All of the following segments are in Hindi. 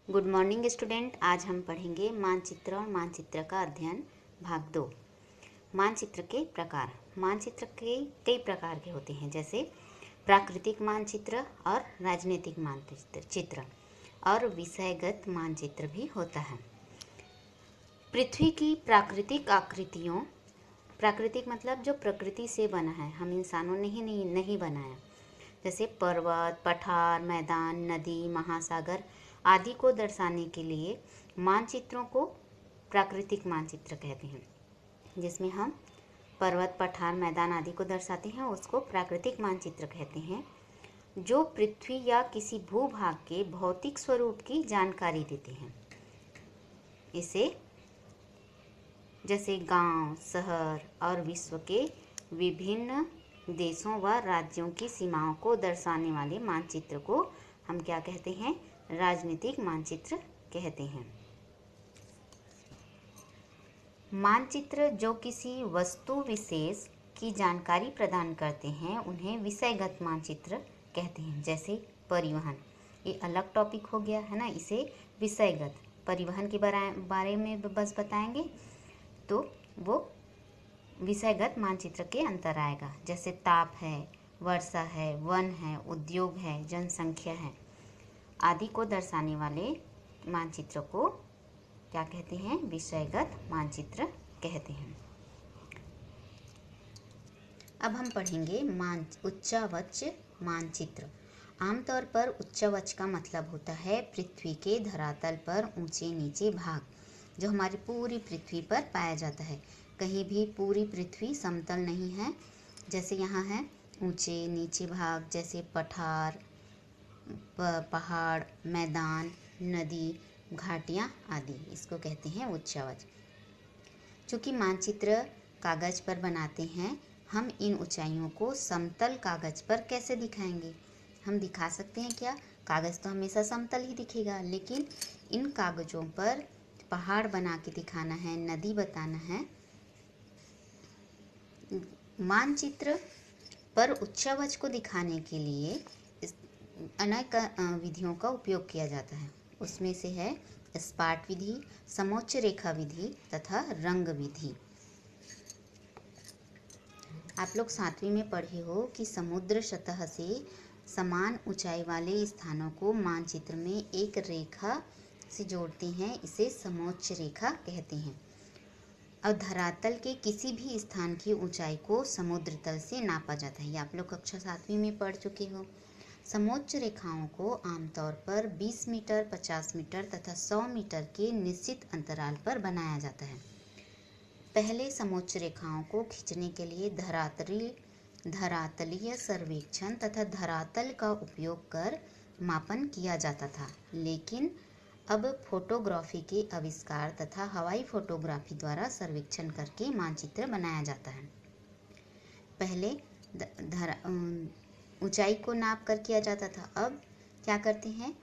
Good morning student. आज हम पढ़ेंगे मानचित्र और मानचित्र का अध्ययन भाग 2। मानचित्र के प्रकार। मानचित्र के कई प्रकार के होते हैं, जैसे प्राकृतिक मानचित्र और राजनीतिक मानचित्र और विषयगत मानचित्र भी होता है। पृथ्वी की प्राकृतिक आकृतियों, प्राकृतिक मतलब जो प्रकृति से बना है, हम इंसानों ने ही नहीं बनाया, जैसे पर्वत, पठार, मैदान, नदी, महासागर आदि को दर्शाने के लिए मानचित्रों को प्राकृतिक मानचित्र कहते हैं। जिसमें हम पर्वत, पठार, मैदान आदि को दर्शाते हैं, उसको प्राकृतिक मानचित्र कहते हैं, जो पृथ्वी या किसी भूभाग के भौतिक स्वरूप की जानकारी देते हैं। इसे जैसे गांव, शहर और विश्व के विभिन्न देशों व राज्यों की सीमाओं को दर्शाने वाले मानचित्र को हम क्या कहते हैं? राजनीतिक मानचित्र कहते हैं। मानचित्र जो किसी वस्तु विशेष की जानकारी प्रदान करते हैं, उन्हें विषयगत मानचित्र कहते हैं। जैसे परिवहन, ये अलग टॉपिक हो गया है ना, इसे विषयगत परिवहन के बारे में बस बताएंगे तो वो विषयगत मानचित्र के अंतर आएगा। जैसे ताप है, वर्षा है, वन है, उद्योग है, जनसंख्या है आदि को दर्शाने वाले मानचित्र को क्या कहते हैं? विषयगत मानचित्र कहते हैं। अब हम पढ़ेंगे उच्चावच मानचित्र। आमतौर पर उच्चावच का मतलब होता है पृथ्वी के धरातल पर ऊंचे नीचे भाग, जो हमारी पूरी पृथ्वी पर पाया जाता है। कहीं भी पूरी पृथ्वी समतल नहीं है, जैसे यहाँ है ऊंचे नीचे भाग, जैसे पठार, पहाड़, मैदान, नदी, घाटियाँ आदि, इसको कहते हैं उच्चावच। चूँकि मानचित्र कागज पर बनाते हैं, हम इन ऊंचाइयों को समतल कागज पर कैसे दिखाएंगे? हम दिखा सकते हैं क्या? कागज तो हमेशा समतल ही दिखेगा, लेकिन इन कागजों पर पहाड़ बना के दिखाना है, नदी बताना है। मानचित्र पर उच्चावच को दिखाने के लिए अनेक विधियों का उपयोग किया जाता है। उसमें से है स्पाट विधि, समोच्च रेखा विधि तथा रंग विधि। आप लोग 7वीं में पढ़े हो कि समुद्र सतह से समान ऊंचाई वाले स्थानों को मानचित्र में एक रेखा से जोड़ते हैं, इसे समोच्च रेखा कहते हैं। और धरातल के किसी भी स्थान की ऊंचाई को समुद्र तल से नापा जाता है। ये आप लोग कक्षा 7वीं में पढ़ चुके हो। समोच्च रेखाओं को आमतौर पर 20 मीटर, 50 मीटर तथा 100 मीटर के निश्चित अंतराल पर बनाया जाता है। पहले समोच्च रेखाओं को खींचने के लिए धरातलीय सर्वेक्षण तथा धरातल का उपयोग कर मापन किया जाता था, लेकिन अब फोटोग्राफी के आविष्कार तथा हवाई फोटोग्राफी द्वारा सर्वेक्षण करके मानचित्र बनाया जाता है। पहले ऊंचाई को नाप कर किया जाता था, अब क्या करते हैं?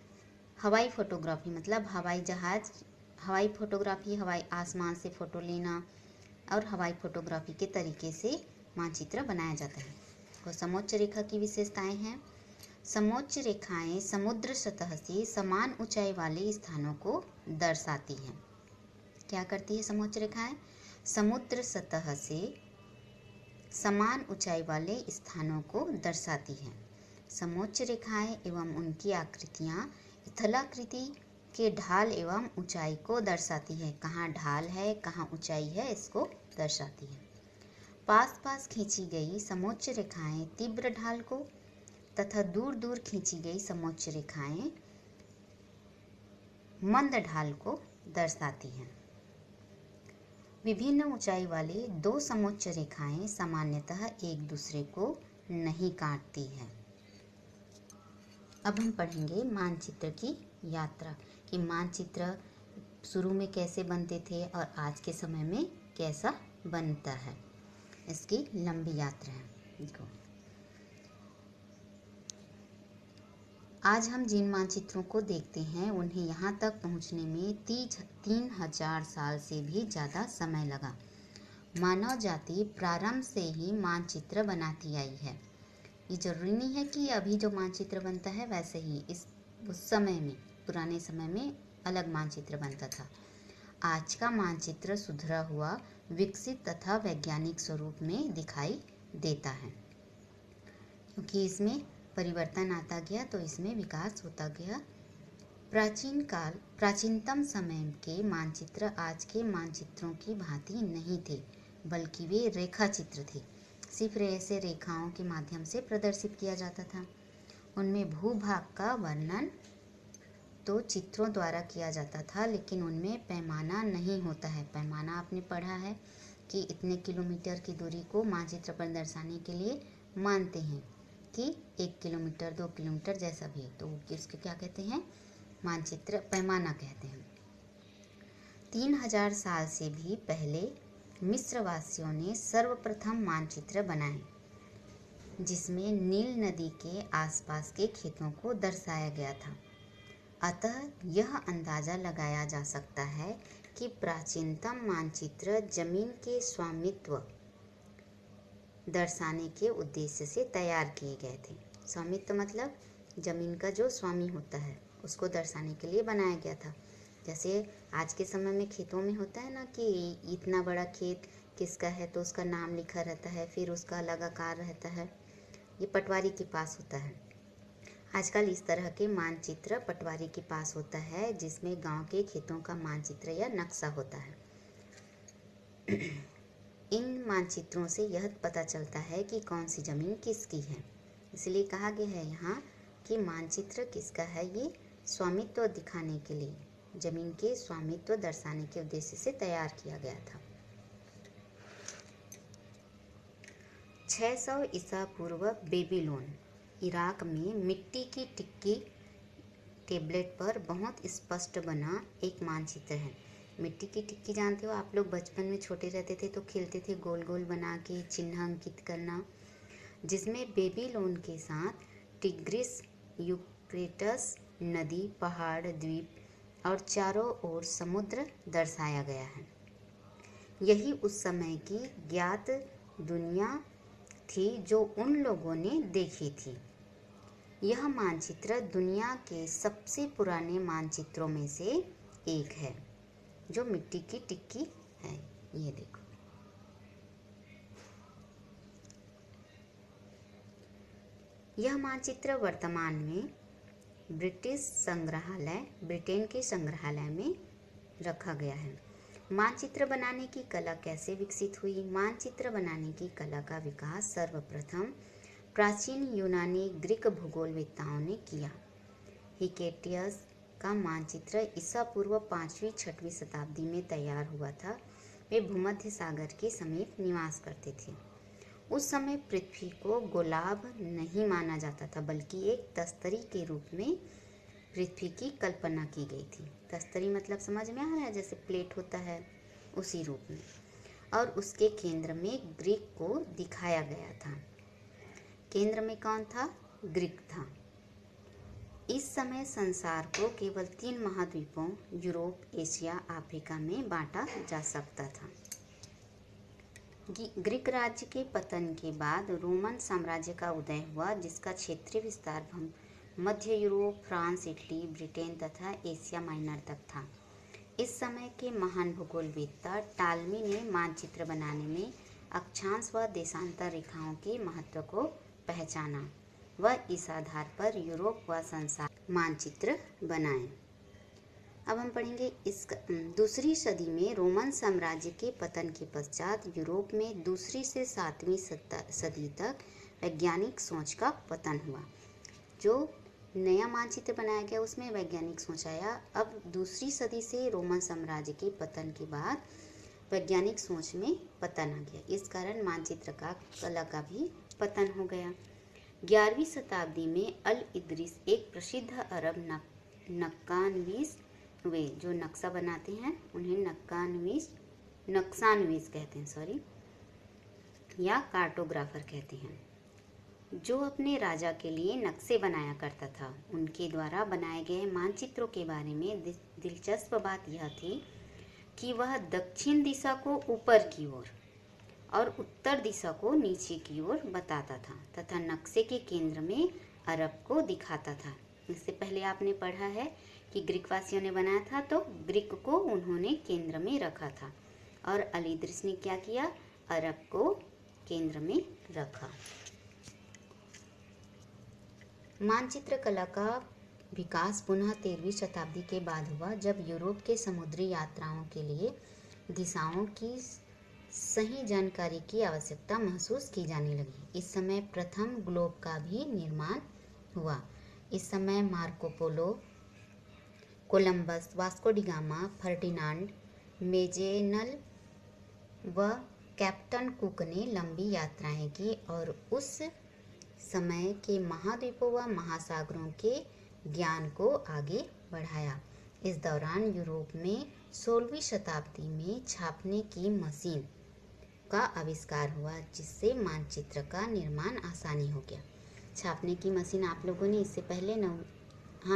हवाई फोटोग्राफी, मतलब हवाई फोटोग्राफी, हवाई आसमान से फ़ोटो लेना और हवाई फोटोग्राफी के तरीके से मानचित्र बनाया जाता है। तो समोच्च रेखा की विशेषताएं हैं। समोच्च रेखाएं समुद्र सतह से समान ऊंचाई वाले स्थानों को दर्शाती हैं। क्या करती है समोच्च रेखाएं? समुद्र सतह से समान ऊंचाई वाले स्थानों को दर्शाती हैं। समोच्च रेखाएं एवं उनकी आकृतियां स्थलाकृति के ढाल एवं ऊंचाई को दर्शाती है। कहाँ ढाल है, कहाँ ऊंचाई है, इसको दर्शाती है। पास खींची गई समोच्च रेखाएं तीव्र ढाल को तथा दूर दूर खींची गई समोच्च रेखाएं मंद ढाल को दर्शाती हैं। विभिन्न ऊंचाई वाले दो समोच्च रेखाएं सामान्यतः एक दूसरे को नहीं काटती हैं। अब हम पढ़ेंगे मानचित्र की यात्रा, कि मानचित्र शुरू में कैसे बनते थे और आज के समय में कैसा बनता है। इसकी लंबी यात्रा है। देखो, आज हम जिन मानचित्रों को देखते हैं, उन्हें यहाँ तक पहुँचने में 3000 साल से भी ज़्यादा समय लगा। मानव जाति प्रारंभ से ही मानचित्र बनाती आई है। ये जरूरी नहीं है कि अभी जो मानचित्र बनता है वैसे ही उस समय में, पुराने समय में अलग मानचित्र बनता था। आज का मानचित्र सुधरा हुआ, विकसित तथा वैज्ञानिक स्वरूप में दिखाई देता है। क्योंकि इसमें परिवर्तन आता गया तो इसमें विकास होता गया। प्राचीनतम समय के मानचित्र आज के मानचित्रों की भांति नहीं थे, बल्कि वे रेखा चित्र थे। सिर्फ ऐसे रेखाओं के माध्यम से प्रदर्शित किया जाता था। उनमें भूभाग का वर्णन तो चित्रों द्वारा किया जाता था, लेकिन उनमें पैमाना नहीं होता है। पैमाना आपने पढ़ा है कि इतने किलोमीटर की दूरी को मानचित्र पर दर्शाने के लिए मानते हैं कि 1 किलोमीटर 2 किलोमीटर जैसा भी, तो किसके क्या कहते हैं, मानचित्र पैमाना कहते हैं। 3000 साल से भी पहले मिस्रवासियों ने सर्वप्रथम मानचित्र बनाए, जिसमें नील नदी के आसपास के खेतों को दर्शाया गया था। अतः यह अंदाजा लगाया जा सकता है कि प्राचीनतम मानचित्र जमीन के स्वामित्व दर्शाने के उद्देश्य से तैयार किए गए थे। स्वामित्व मतलब जमीन का जो स्वामी होता है उसको दर्शाने के लिए बनाया गया था। जैसे आज के समय में खेतों में होता है ना कि इतना बड़ा खेत किसका है तो उसका नाम लिखा रहता है, फिर उसका अलग आकार रहता है। ये पटवारी के पास होता है। आजकल इस तरह के मानचित्र पटवारी के पास होता है, जिसमें गांव के खेतों का मानचित्र या नक्शा होता है। इन मानचित्रों से यह पता चलता है कि कौन सी जमीन किसकी है। इसलिए कहा गया है यहाँ कि मानचित्र किसका है, ये स्वामित्व दिखाने के लिए, जमीन के स्वामित्व दर्शाने के उद्देश्य से तैयार किया गया था। 600 ईसा पूर्व बेबीलोन, इराक में मिट्टी की टिक्की टेबलेट पर बहुत स्पष्ट बना एक मानचित्र है। मिट्टी की टिक्की जानते हो आप लोग, बचपन में छोटे रहते थे तो खेलते थे गोल गोल बना के चिन्ह अंकित करना, जिसमें बेबीलोन के साथ टिग्रिस, यूफ्रेटस नदी, पहाड़, द्वीप और चारों ओर समुद्र दर्शाया गया है। यही उस समय की ज्ञात दुनिया थी जो उन लोगों ने देखी थी। यह मानचित्र दुनिया के सबसे पुराने मानचित्रों में से एक है, जो मिट्टी की टिक्की है। ये देखो, यह मानचित्र वर्तमान में ब्रिटेन के संग्रहालय में रखा गया है। मानचित्र बनाने की कला कैसे विकसित हुई? मानचित्र बनाने की कला का विकास सर्वप्रथम प्राचीन यूनानी ग्रीक भूगोलवेत्ताओं ने किया। हिकेटियस का मानचित्र ईसा पूर्व 5वीं-6वीं शताब्दी में तैयार हुआ था। वे भूमध्य सागर के समीप निवास करते थे। उस समय पृथ्वी को गोलाभ नहीं माना जाता था, बल्कि एक तस्तरी के रूप में पृथ्वी की कल्पना की गई थी। तस्तरी मतलब समझ में आ रहा है, जैसे प्लेट होता है उसी रूप में, और उसके केंद्र में ग्रीक को दिखाया गया था। केंद्र में कौन था? ग्रीक था। इस समय संसार को केवल 3 महाद्वीपों यूरोप, एशिया, अफ्रीका में बांटा जा सकता था। ग्रीक राज्य के पतन के बाद रोमन साम्राज्य का उदय हुआ, जिसका क्षेत्रीय विस्तार मध्य यूरोप, फ्रांस, इटली, ब्रिटेन तथा एशिया माइनर तक था। इस समय के महान भूगोलवेत्ता टालमी ने मानचित्र बनाने में अक्षांश व देशांतर रेखाओं के महत्व को पहचाना व इस आधार पर यूरोप व संसार मानचित्र बनाए। अब हम पढ़ेंगे दूसरी सदी में रोमन साम्राज्य के पतन के पश्चात यूरोप में दूसरी से 7वीं सदी तक वैज्ञानिक सोच का पतन हुआ। जो नया मानचित्र बनाया गया उसमें वैज्ञानिक सोच आया। अब दूसरी सदी से रोमन साम्राज्य के पतन के बाद वैज्ञानिक सोच में पतन आ गया। इस कारण मानचित्र का कला का भी पतन हो गया। 11वीं शताब्दी में अल इदरीस एक प्रसिद्ध अरब नक्कानवीस हुए। जो नक्शा बनाते हैं उन्हें नक्सानवीस कहते हैं, या कार्टोग्राफर कहते हैं, जो अपने राजा के लिए नक्शे बनाया करता था। उनके द्वारा बनाए गए मानचित्रों के बारे में दिलचस्प बात यह थी कि वह दक्षिण दिशा को ऊपर की ओर और उत्तर दिशा को नीचे की ओर बताता था तथा नक्शे के केंद्र में अरब को दिखाता था। इससे पहले आपने पढ़ा है कि ग्रीक वासियों ने बनाया था, तो ग्रीक को उन्होंने केंद्र में रखा था और अलीदृस ने क्या किया, अरब को केंद्र में रखा। मानचित्र कला का विकास पुनः 13वीं शताब्दी के बाद हुआ, जब यूरोप के समुद्री यात्राओं के लिए दिशाओं की सही जानकारी की आवश्यकता महसूस की जाने लगी। इस समय प्रथम ग्लोब का भी निर्माण हुआ। इस समय Marco Polo, Columbus, Vasco da Gama, Ferdinand, Magellan व कैप्टन कुक ने लंबी यात्राएं की और उस समय के महाद्वीपों व महासागरों के ज्ञान को आगे बढ़ाया। इस दौरान यूरोप में 16वीं शताब्दी में छापने की मशीन का आविष्कार हुआ, जिससे मानचित्र का निर्माण आसानी हो गया। छापने की मशीन आप लोगों ने इससे पहले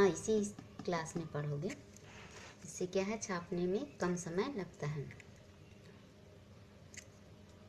इसी क्लास में पढ़ोगे। इससे क्या है, छापने में कम समय लगता है।